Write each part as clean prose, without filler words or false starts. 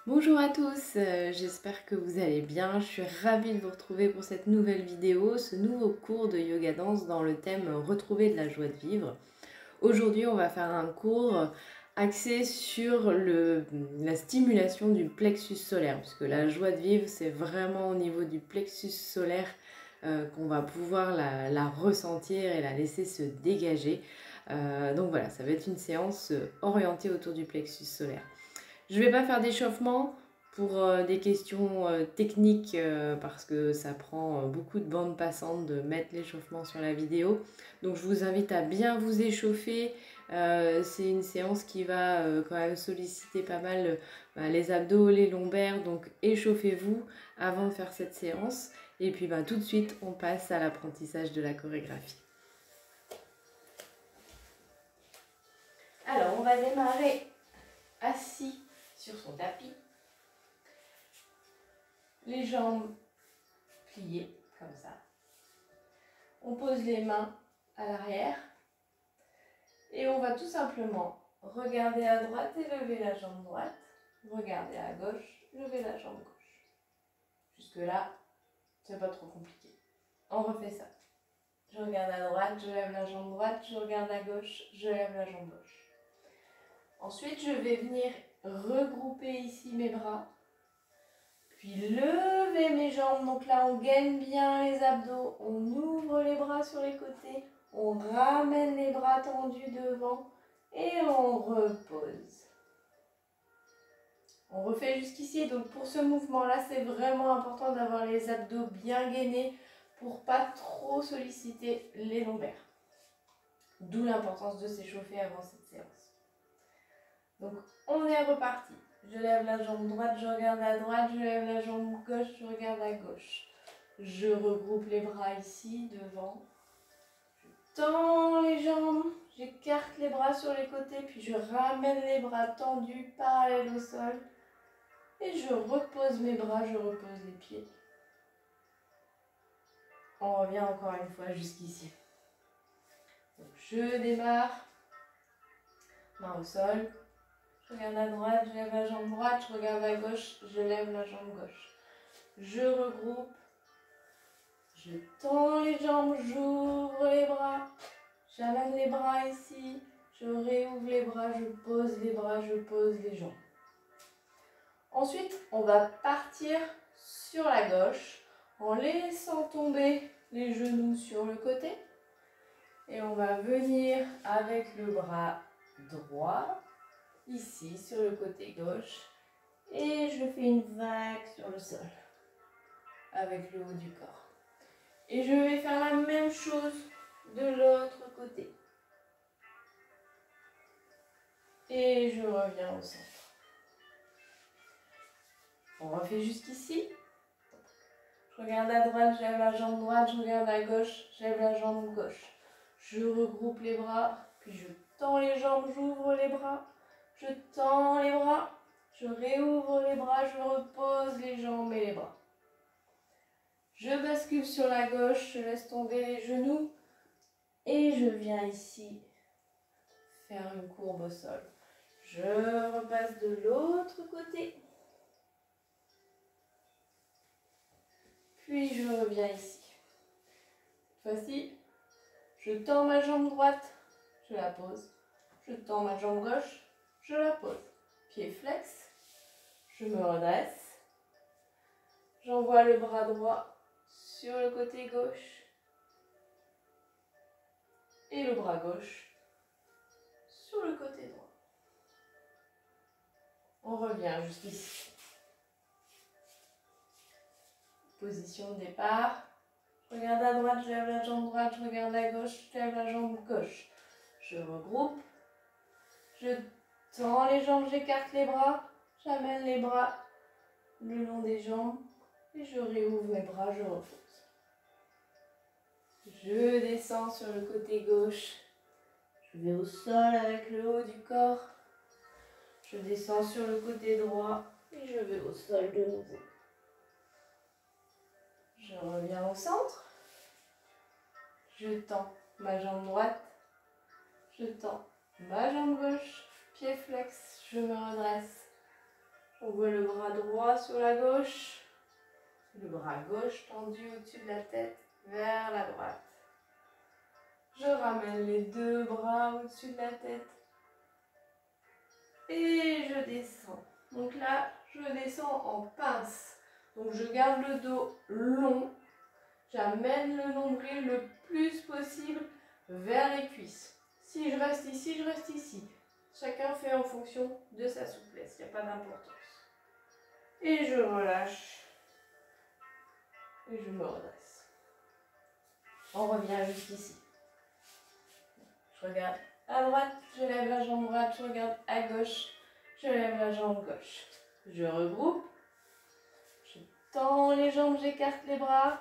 Bonjour à tous, j'espère que vous allez bien. Je suis ravie de vous retrouver pour cette nouvelle vidéo, ce nouveau cours de yoga danse dans le thème Retrouver de la joie de vivre. Aujourd'hui, on va faire un cours axé sur la stimulation du plexus solaire, puisque la joie de vivre, c'est vraiment au niveau du plexus solaire qu'on va pouvoir la ressentir et la laisser se dégager. Donc voilà, ça va être une séance orientée autour du plexus solaire. Je ne vais pas faire d'échauffement pour des questions techniques parce que ça prend beaucoup de bandes passantes de mettre l'échauffement sur la vidéo. Donc je vous invite à bien vous échauffer. C'est une séance qui va quand même solliciter pas mal les abdos, les lombaires. Donc échauffez-vous avant de faire cette séance. Et puis tout de suite, on passe à l'apprentissage de la chorégraphie. Alors on va démarrer assis sur son tapis, les jambes pliées comme ça. On pose les mains à l'arrière et on va tout simplement regarder à droite et lever la jambe droite, regarder à gauche, lever la jambe gauche. Jusque là, c'est pas trop compliqué. On refait ça. Je regarde à droite, je lève la jambe droite, je regarde à gauche, je lève la jambe gauche. Ensuite, je vais venir regrouper ici mes bras. Puis lever mes jambes, donc là on gaine bien les abdos, on ouvre les bras sur les côtés, on ramène les bras tendus devant et on repose. On refait jusqu'ici, donc pour ce mouvement-là, c'est vraiment important d'avoir les abdos bien gainés pour pas trop solliciter les lombaires. D'où l'importance de s'échauffer avant cette séance. Donc on est reparti. Je lève la jambe droite, je regarde à droite, je lève la jambe gauche, je regarde à gauche. Je regroupe les bras ici, devant. Je tends les jambes, j'écarte les bras sur les côtés, puis je ramène les bras tendus, parallèles au sol. Et je repose mes bras, je repose les pieds. On revient encore une fois jusqu'ici. Donc je démarre, main au sol. Je regarde à droite, je lève la jambe droite, je regarde à gauche, je lève la jambe gauche. Je regroupe, je tends les jambes, j'ouvre les bras, j'amène les bras ici, je réouvre les bras, je pose les bras, je pose les jambes. Ensuite, on va partir sur la gauche en laissant tomber les genoux sur le côté. Et on va venir avec le bras droit, ici sur le côté gauche. Et je fais une vague sur le sol avec le haut du corps. Et je vais faire la même chose de l'autre côté. Et je reviens au centre. On refait jusqu'ici. Je regarde à droite, je lève la jambe droite, je regarde à gauche, je lève la jambe gauche. Je regroupe les bras, puis je tends les jambes, j'ouvre les bras. Je tends les bras, je réouvre les bras, je repose les jambes et les bras. Je bascule sur la gauche, je laisse tomber les genoux et je viens ici faire une courbe au sol. Je repasse de l'autre côté. Puis je reviens ici. Cette fois-ci, je tends ma jambe droite, je la pose. Je tends ma jambe gauche, je la pose. Pied flex, je me redresse. J'envoie le bras droit sur le côté gauche et le bras gauche sur le côté droit. On revient jusqu'ici. Position de départ. Je regarde à droite, je lève la jambe droite, je regarde à gauche, je lève la jambe gauche. Je regroupe. Je tends les jambes, j'écarte les bras. J'amène les bras le long des jambes. Et je réouvre mes bras, je repose. Je descends sur le côté gauche. Je vais au sol avec le haut du corps. Je descends sur le côté droit et je vais au sol de nouveau. Je reviens au centre. Je tends ma jambe droite. Je tends ma jambe gauche. Pied flex, je me redresse. J'envoie le bras droit sur la gauche. Le bras gauche tendu au-dessus de la tête vers la droite. Je ramène les deux bras au-dessus de la tête. Et je descends. Donc là, je descends en pince. Donc je garde le dos long. J'amène le nombril le plus possible vers les cuisses. Si je reste ici, je reste ici. Chacun fait en fonction de sa souplesse. Il n'y a pas d'importance. Et je relâche. Et je me redresse. On revient jusqu'ici. Je regarde à droite, je lève la jambe droite, je regarde à gauche, je lève la jambe gauche. Je regroupe, je tends les jambes, j'écarte les bras,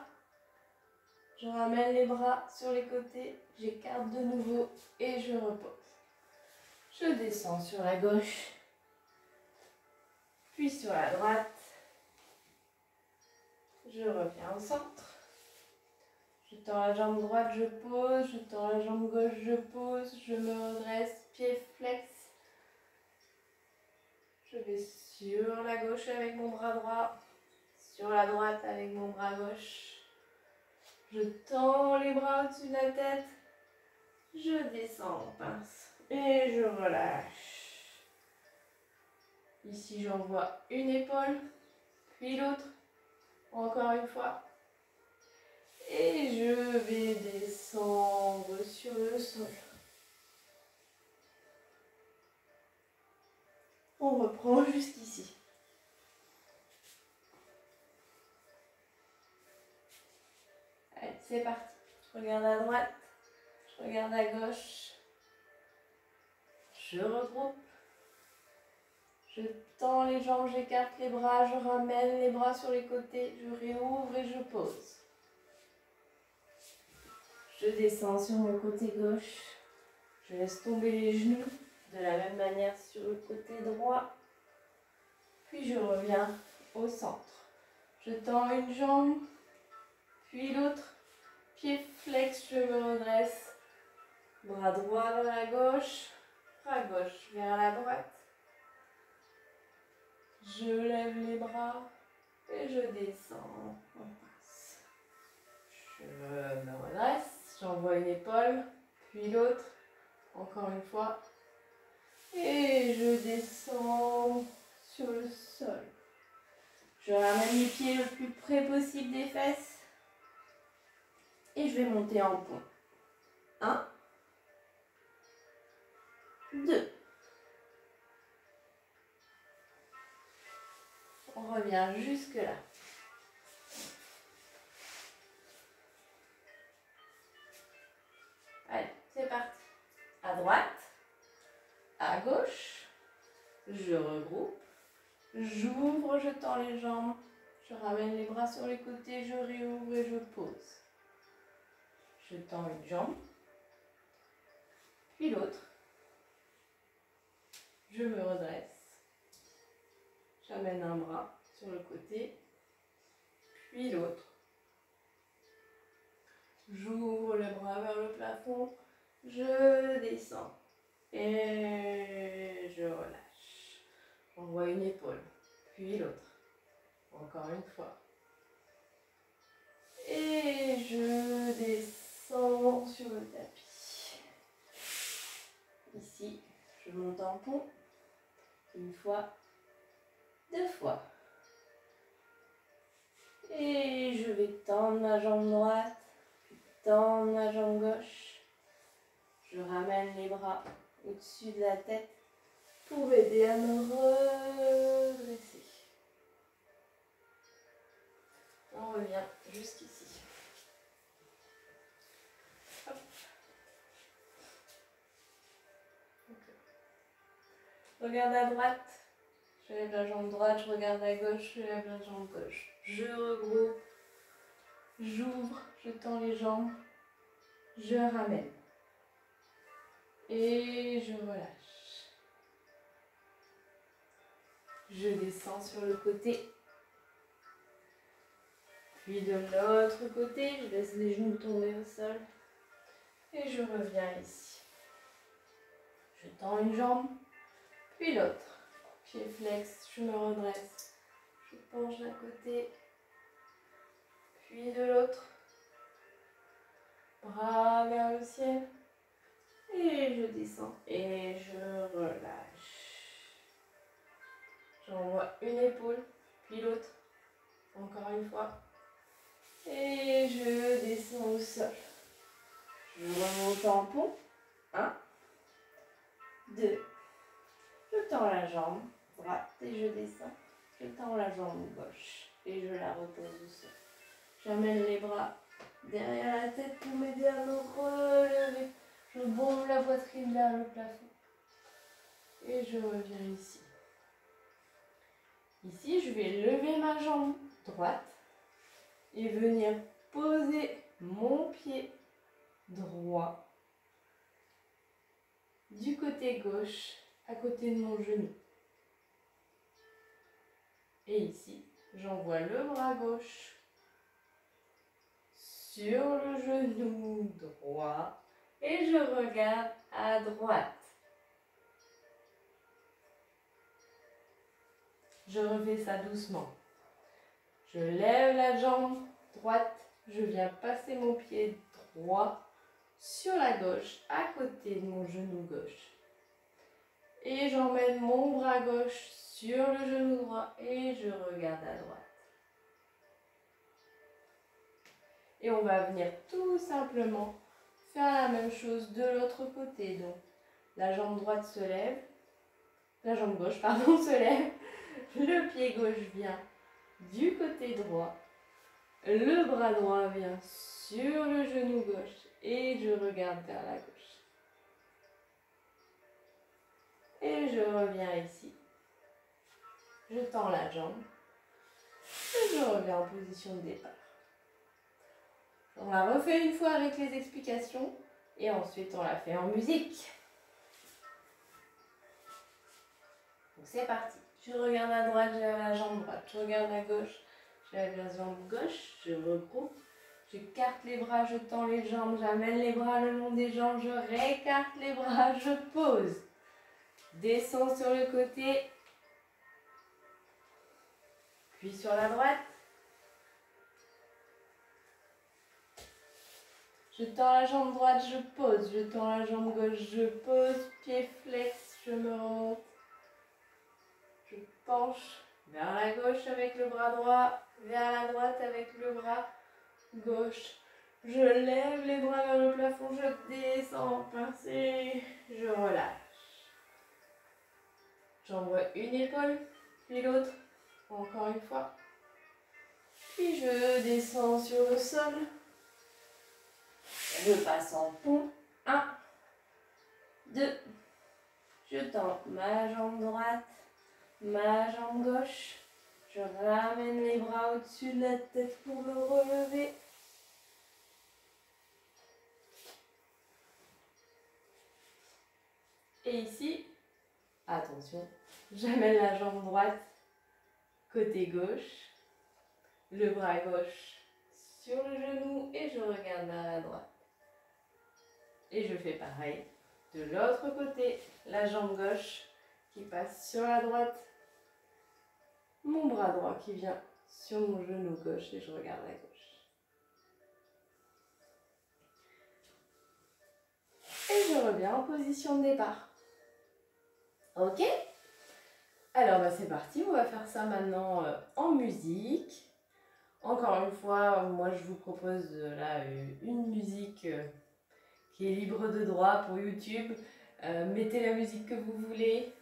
je ramène les bras sur les côtés, j'écarte de nouveau et je repose. Je descends sur la gauche, puis sur la droite, je reviens au centre. Je tends la jambe droite, je pose, je tends la jambe gauche, je pose, je me redresse, pied flex. Je vais sur la gauche avec mon bras droit, sur la droite avec mon bras gauche. Je tends les bras au-dessus de la tête, je descends en pince et je relâche. Ici, j'envoie une épaule, puis l'autre, encore une fois. Et je vais descendre sur le sol. On reprend jusqu'ici. Allez, c'est parti. Je regarde à droite, je regarde à gauche. Je regroupe. Je tends les jambes, j'écarte les bras, je ramène les bras sur les côtés, je réouvre et je pose. Je descends sur mon côté gauche. Je laisse tomber les genoux de la même manière sur le côté droit. Puis je reviens au centre. Je tends une jambe, puis l'autre. Pied flex, je me redresse. Bras droit vers la gauche, bras gauche vers la droite. Je lève les bras et je descends. On passe. Je me redresse, j'envoie une épaule, puis l'autre, encore une fois. Et je descends sur le sol. Je ramène les pieds le plus près possible des fesses. Et je vais monter en pont. 1, 2. On revient jusque là. Allez, c'est parti. À droite, à gauche, je regroupe, j'ouvre, je tends les jambes, je ramène les bras sur les côtés, je réouvre et je pose. Je tends une jambe, puis l'autre. Je me redresse. J'amène un bras sur le côté, puis l'autre. J'ouvre le bras vers le plafond, je descends et je relâche. J'envoie une épaule, puis l'autre. Encore une fois. Et je descends sur le tapis. Ici, je monte en pont. Une fois, 2 fois. Et je vais tendre ma jambe droite, puis tendre ma jambe gauche. Je ramène les bras au-dessus de la tête pour m'aider à me redresser. On revient jusqu'ici. Hop. Je regarde à droite. Je lève la jambe droite, je regarde à gauche, je lève la jambe gauche. Je regroupe, j'ouvre, je tends les jambes, je ramène. Et je relâche. Je descends sur le côté. Puis de l'autre côté, je laisse les genoux tomber au sol. Et je reviens ici. Je tends une jambe, puis l'autre. pied flex, je me redresse. Je penche d'un côté, puis de l'autre. Bras vers le ciel. Et je descends et je relâche. J'envoie une épaule, puis l'autre. Encore une fois. Et je descends au sol. Je remonte en pont. 1, 2. Je tends la jambe droite et je descends. Je tends la jambe gauche et je la repose au sol. J'amène les bras derrière la tête pour m'aider à me relever. Je bombe la poitrine vers le plafond. Et je reviens ici. Ici, je vais lever ma jambe droite et venir poser mon pied droit du côté gauche à côté de mon genou. Et ici, j'envoie le bras gauche sur le genou droit et je regarde à droite. Je refais ça doucement. Je lève la jambe droite, je viens passer mon pied droit sur la gauche à côté de mon genou gauche. Et j'emmène mon bras gauche sur le genou droit et je regarde à droite. Et on va venir tout simplement faire la même chose de l'autre côté. Donc la jambe droite se lève, la jambe gauche pardon se lève, le pied gauche vient du côté droit, le bras droit vient sur le genou gauche et je regarde vers la gauche. Et je reviens ici. Je tends la jambe et je reviens en position de départ. On la refait une fois avec les explications et ensuite on la fait en musique. Donc c'est parti. Je regarde à droite, j'ai la jambe droite. Je regarde à gauche, j'ai la jambe gauche. Je regroupe. J'écarte les bras, je tends les jambes, j'amène les bras le long des jambes, je réécarte les bras, je pose. Descends sur le côté, puis sur la droite. Je tends la jambe droite, je pose. Je tends la jambe gauche, je pose. Pied flex, je me remonte. Je penche vers la gauche avec le bras droit, vers la droite avec le bras gauche. Je lève les bras vers le plafond, je descends, pincé, je relâche. J'envoie une épaule, puis l'autre, encore une fois. Puis je descends sur le sol. Je passe en pont. 1, 2. Je tends ma jambe droite, ma jambe gauche. Je ramène les bras au-dessus de la tête pour me relever. Et ici, attention, j'amène la jambe droite côté gauche, le bras gauche sur le genou et je regarde vers la droite. Et je fais pareil de l'autre côté, la jambe gauche qui passe sur la droite, mon bras droit qui vient sur mon genou gauche et je regarde à gauche. Et je reviens en position de départ. Ok? Alors c'est parti, on va faire ça maintenant en musique. Encore une fois, moi je vous propose là une musique qui est libre de droit pour YouTube. Mettez la musique que vous voulez.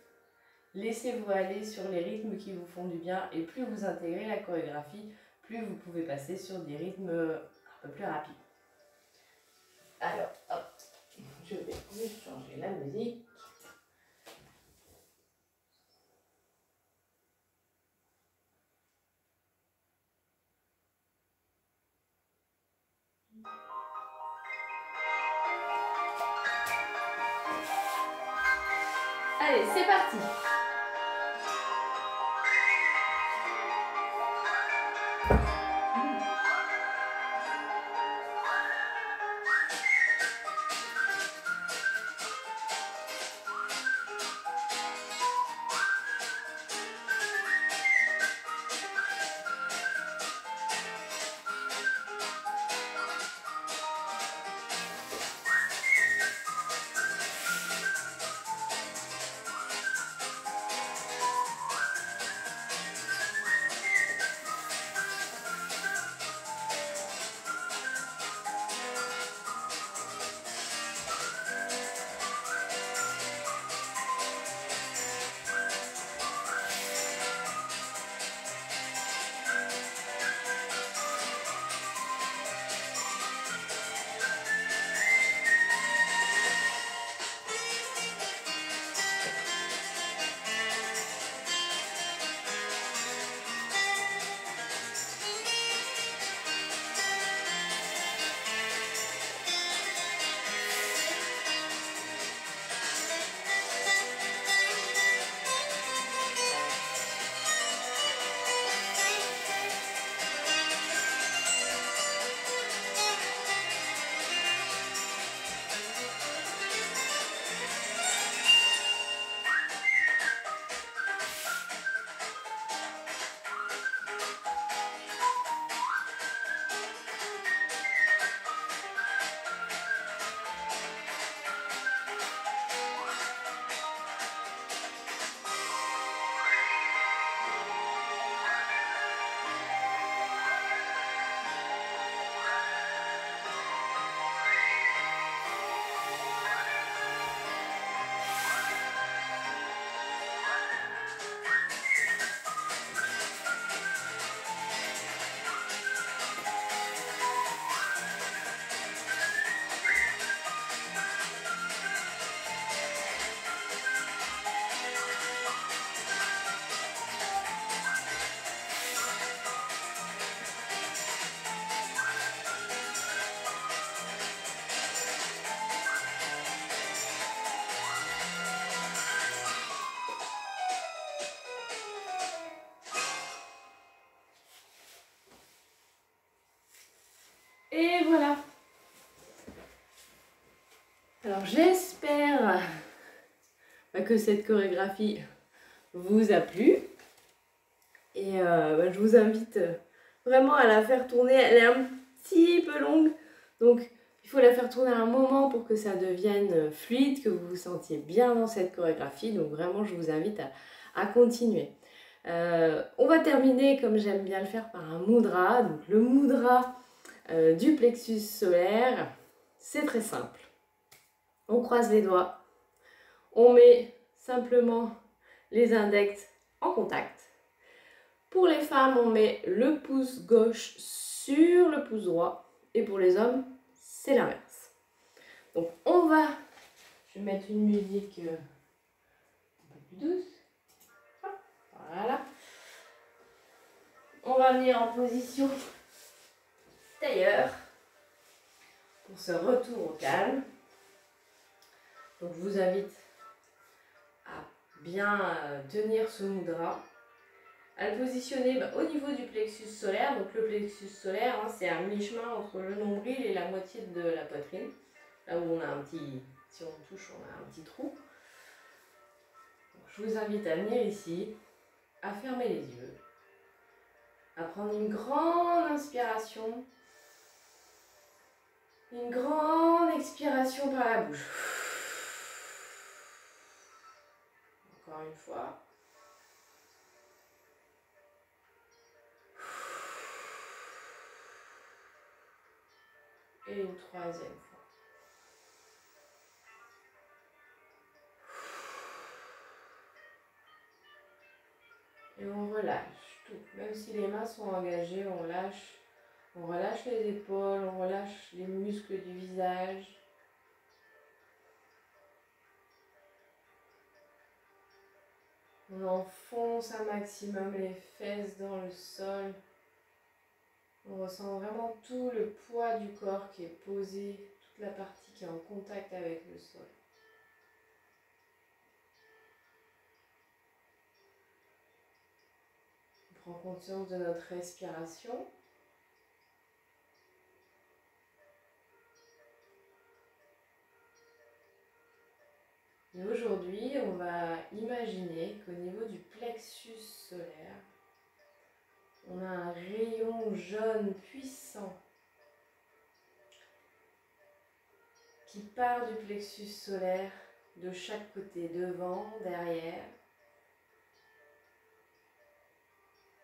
Laissez-vous aller sur les rythmes qui vous font du bien et plus vous intégrez la chorégraphie, plus vous pouvez passer sur des rythmes un peu plus rapides. Alors, hop, je vais juste changer la musique. Allez, c'est parti! Alors j'espère que cette chorégraphie vous a plu. Et je vous invite vraiment à la faire tourner. Elle est un petit peu longue, donc il faut la faire tourner un moment pour que ça devienne fluide, que vous vous sentiez bien dans cette chorégraphie. Donc vraiment, je vous invite à continuer. On va terminer, comme j'aime bien le faire, par un mudra. Donc le mudra du plexus solaire, c'est très simple. On croise les doigts, on met simplement les index en contact. Pour les femmes, on met le pouce gauche sur le pouce droit. Et pour les hommes, c'est l'inverse. Donc je vais mettre une musique un peu plus douce. Voilà. On va venir en position tailleur pour ce retour au calme. Donc je vous invite à bien tenir ce mudra, à le positionner au niveau du plexus solaire. Donc le plexus solaire, c'est à mi-chemin entre le nombril et la moitié de la poitrine. Là où on a un petit, si on touche, on a un petit trou. Donc, je vous invite à venir ici, à fermer les yeux, à prendre une grande inspiration, une grande expiration par la bouche. Encore une fois. Et une troisième fois. Et on relâche tout. Même si les mains sont engagées, on relâche les épaules, on relâche les muscles du visage. On enfonce un maximum les fesses dans le sol. On ressent vraiment tout le poids du corps qui est posé, toute la partie qui est en contact avec le sol. On prend conscience de notre respiration. Et aujourd'hui, on va imaginer qu'au niveau du plexus solaire, on a un rayon jaune puissant qui part du plexus solaire de chaque côté, devant, derrière,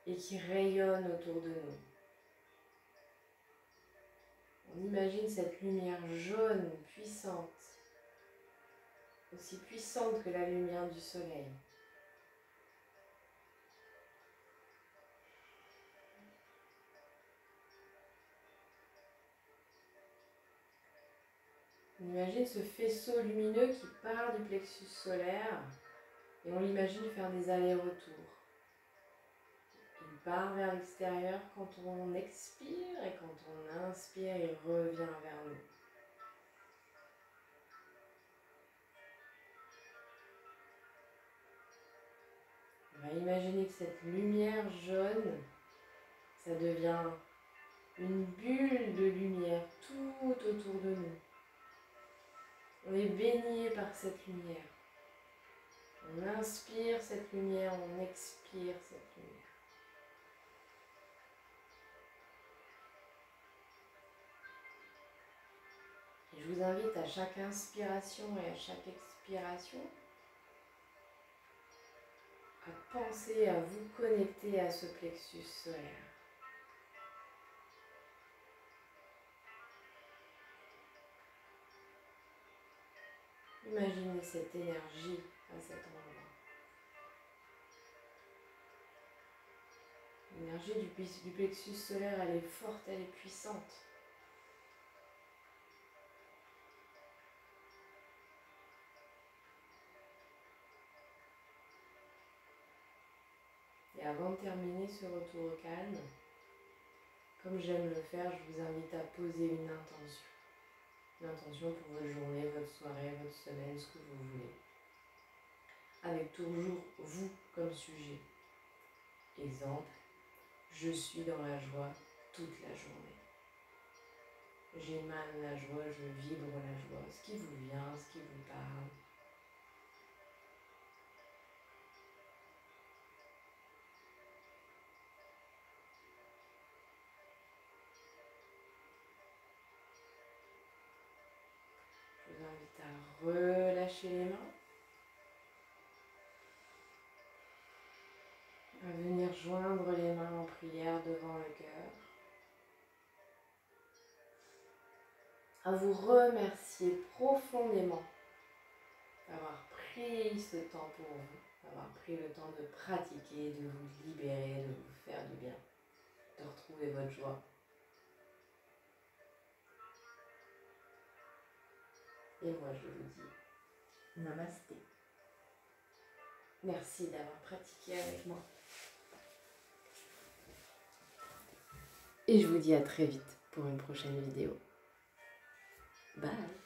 et qui rayonne autour de nous. On imagine cette lumière jaune puissante, aussi puissante que la lumière du soleil. On imagine ce faisceau lumineux qui part du plexus solaire et on l'imagine faire des allers-retours. Il part vers l'extérieur quand on expire et quand on inspire, il revient vers nous. On va imaginer que cette lumière jaune, ça devient une bulle de lumière tout autour de nous. On est baigné par cette lumière. On inspire cette lumière, on expire cette lumière. Et je vous invite à chaque inspiration et à chaque expiration à penser à vous connecter à ce plexus solaire. Imaginez cette énergie à cet endroit. L'énergie du plexus solaire, elle est forte, elle est puissante. Et avant de terminer ce retour au calme, comme j'aime le faire, je vous invite à poser une intention. Une intention pour votre journée, votre soirée, votre semaine, ce que vous voulez. Avec toujours vous comme sujet. Exemple, je suis dans la joie toute la journée. J'émane la joie, je vibre la joie, ce qui vous vient, ce qui vous parle. Je vous invite à relâcher les mains, à venir joindre les mains en prière devant le cœur, à vous remercier profondément d'avoir pris ce temps pour vous, d'avoir pris le temps de pratiquer, de vous libérer, de vous faire du bien, de retrouver votre joie. Et moi, je vous dis namasté. Merci d'avoir pratiqué avec moi. Et je vous dis à très vite pour une prochaine vidéo. Bye!